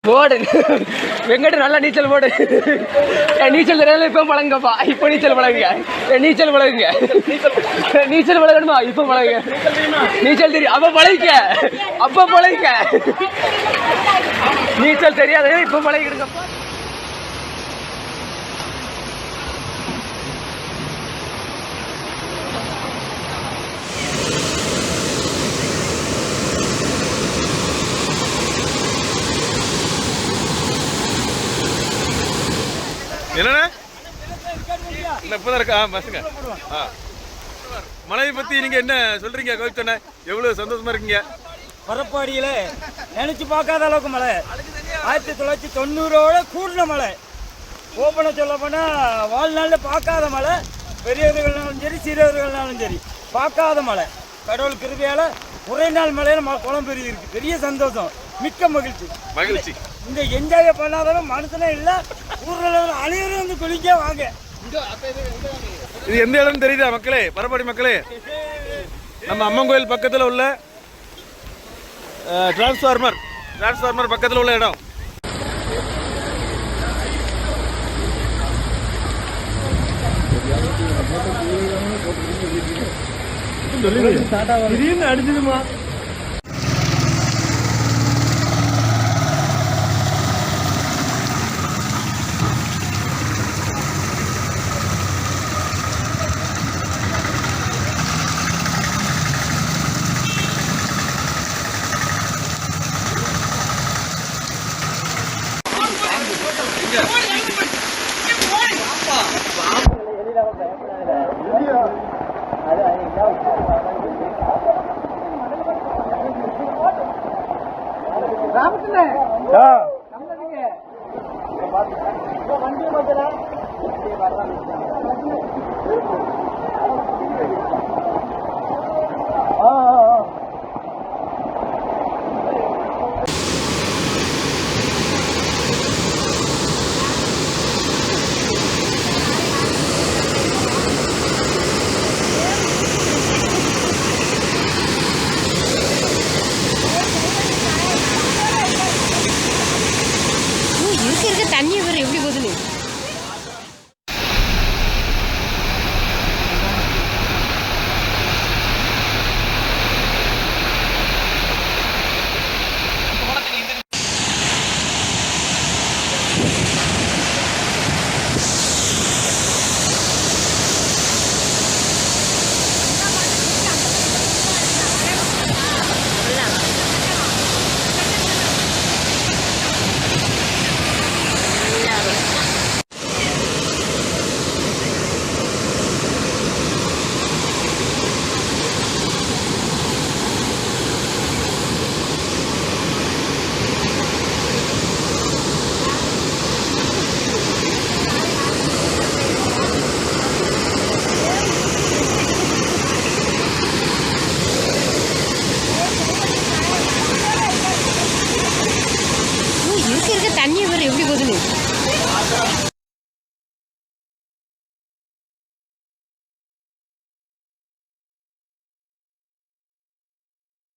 போடு வெங்கட்டு நல்லா நீச்சல் போடு. நீச்சல் தெரியல இப்போ பழங்கப்பா. இப்போ நீச்சல் பழகுங்க. நீச்சல் பழகுங்க. நீச்சல் பழகணுமா? இப்போ பழகுங்க. நீச்சல் தெரியும் அப்போ பழகிக்க. அப்போ பழகிக்க. நீச்சல் தெரியாது இப்போ பழகிடுங்கப்பா. என்னண்ணே இப்பதான் இருக்கா பசங்க? மலையை பத்தி நீங்க என்ன சொல்றீங்க கோவிச்சண்ணே? எவ்வளவு சந்தோஷமா இருக்கீங்க? பரப்பாடியில நினைச்சு பார்க்காத அளவுக்கு மழை. 1990 கூடின மழை. ஓப்பனை சொல்ல போனா வாழ்நாளில் பார்க்காத மழை. பெரியவர்கள்னாலும் சரி சிறியவர்கள்னாலும் சரி பார்க்காத மழை. கடவுள் கிருபையால ஒரே நாள் மழையில குளம் பெரிய இருக்கு. பெரிய சந்தோஷம், மிக்க மகிழ்ச்சி. மகிழ்ச்சி. இந்த என்ஜாய் பண்ணாதாலும் மனுஷனே இல்லை. ஊரில் அனைவரும் வந்து குளிக்க வாங்க. இது எந்த இடம் தெரியுதா மக்களே? பரப்பாடி மக்களே, நம்ம அம்மன் கோயில் பக்கத்தில் உள்ள டிரான்ஸ்ஃபார்மர் பக்கத்தில் உள்ள இடம். திடீர்னு அடிச்சதுமா? தண்ணி வர எப்படி போகுது? தண்ணி வர எப்படி போகுது?